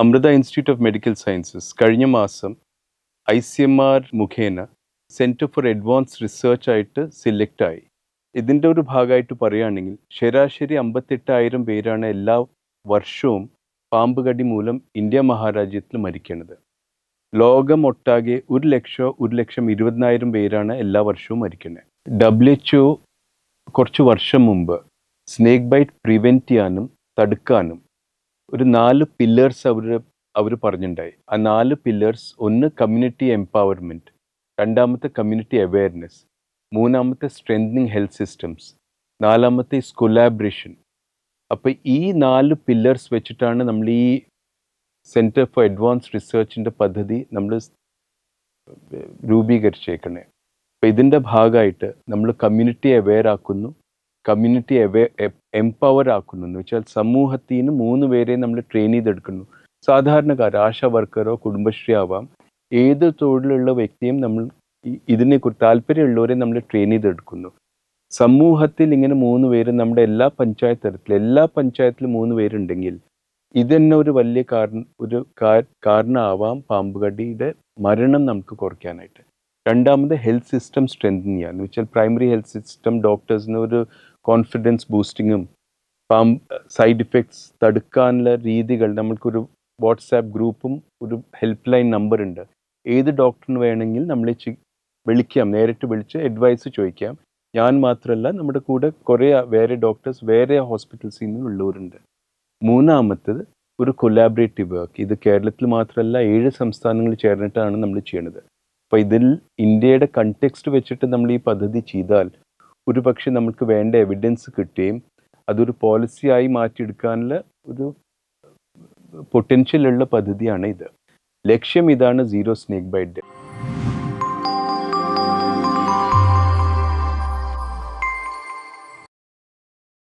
Amrita institute of medical sciences കഴിഞ്ഞ മാസം ICMR മുഖേന സെൻറ്റർ ഫോർ അഡ്വാൻസ്ഡ് റിസർച്ച് ആയിട്ട് സെലക്ട് ആയി. ഇതിൻ്റെ ഒരു ഭാഗമായിട്ട് പറയുകയാണെങ്കിൽ ശരാശരി 58,000 പേരാണ് എല്ലാ വർഷവും പാമ്പ് കടി മൂലം ഇന്ത്യ മഹാരാജ്യത്തിൽ മരിക്കുന്നത്. ലോകമൊട്ടാകെ 1,20,000 പേരാണ് എല്ലാ വർഷവും മരിക്കുന്നത്. WHO കുറച്ച് വർഷം മുമ്പ് സ്നേക്ക് ബൈറ്റ് പ്രിവെൻറ്റ് ചെയ്യാനും തടുക്കാനും ഒരു 4 പില്ലേഴ്സ് അവർ പറഞ്ഞിട്ടുണ്ടായി. ആ 4 പില്ലേഴ്സ്, ഒന്ന് കമ്മ്യൂണിറ്റി എംപവർമെൻറ്റ്, രണ്ടാമത്തെ കമ്മ്യൂണിറ്റി അവെയർനെസ്, മൂന്നാമത്തെ സ്ട്രെങ്തനിങ് ഹെൽത്ത് സിസ്റ്റംസ്, നാലാമത്തെ കൊലാബറേഷൻ. അപ്പോൾ ഈ 4 പില്ലേഴ്സ് വെച്ചിട്ടാണ് നമ്മൾ ഈ സെൻറ്റർ ഫോർ അഡ്വാൻസ്ഡ് റിസർച്ചിൻ്റെ പദ്ധതി നമ്മൾ രൂപീകരിച്ചേക്കുന്നത്. അപ്പോൾ ഇതിൻ്റെ ഭാഗമായിട്ട് നമ്മൾ കമ്മ്യൂണിറ്റി അവെയർ ആക്കുന്നു, കമ്മ്യൂണിറ്റി എംപവർ ആക്കുന്നു. എന്ന് വെച്ചാൽ സമൂഹത്തിൽ നിന്ന് 3 പേരെ നമ്മൾ ട്രെയിൻ ചെയ്തെടുക്കുന്നു. സാധാരണക്കാർ, ആശാ വർക്കറോ കുടുംബശ്രീ ആവാം, ഏത് തൊഴിലുള്ള വ്യക്തിയും നമ്മൾ ഇതിനെക്കുറിച്ച് താല്പര്യമുള്ളവരെ നമ്മൾ ട്രെയിൻ ചെയ്തെടുക്കുന്നു. സമൂഹത്തിൽ ഇങ്ങനെ 3 പേര് നമ്മുടെ എല്ലാ പഞ്ചായത്തിലും 3 പേരുണ്ടെങ്കിൽ ഇതന്നെ ഒരു വലിയ കാരണമാവാം പാമ്പ് കടിയുടെ മരണം നമുക്ക് കുറയ്ക്കാനായിട്ട്. രണ്ടാമത് ഹെൽത്ത് സിസ്റ്റം സ്ട്രെങ്തൻ ചെയ്യുക. എന്ന് വെച്ചാൽ പ്രൈമറി ഹെൽത്ത് സിസ്റ്റം ഡോക്ടേഴ്സിന് ഒരു കോൺഫിഡൻസ് ബൂസ്റ്റിങ്ങും സൈഡ് ഇഫക്ട്സ് തടുക്കാനുള്ള രീതികൾ. നമ്മൾക്കൊരു വാട്സാപ്പ് ഗ്രൂപ്പും ഒരു ഹെൽപ്പ് ലൈൻ നമ്പറുണ്ട്. ഏത് ഡോക്ടറിന് വേണമെങ്കിൽ നമ്മളെ വിളിക്കാം, നേരിട്ട് വിളിച്ച് അഡ്വൈസ് ചോദിക്കാം. ഞാൻ മാത്രമല്ല, നമ്മുടെ കൂടെ കുറേ വേറെ ഡോക്ടേഴ്സ് വേറെ ഹോസ്പിറ്റൽസിൽ നിന്നുള്ളവരുണ്ട്. മൂന്നാമത്തത് ഒരു കൊലാബറേറ്റീവ് വർക്ക്. ഇത് കേരളത്തിൽ മാത്രമല്ല 7 സംസ്ഥാനങ്ങൾ ചേർന്നിട്ടാണ് നമ്മൾ ചെയ്യണത്. അപ്പോൾ ഇതിൽ ഇന്ത്യയുടെ കണ്ടെക്സ്റ്റ് വെച്ചിട്ട് നമ്മൾ ഈ പദ്ധതി ചെയ്താൽ ഒരു പക്ഷേ നമുക്ക് വേണ്ട എവിഡൻസ് കിട്ടുകയും അതൊരു പോളിസിയായി മാറ്റിയെടുക്കാനുള്ള ഒരു പൊട്ടൻഷ്യൽ ഉള്ള പദ്ധതിയാണ് ഇത്. ലക്ഷ്യം ഇതാണ്, സീറോ സ്നേക്ക് ബൈറ്റ്.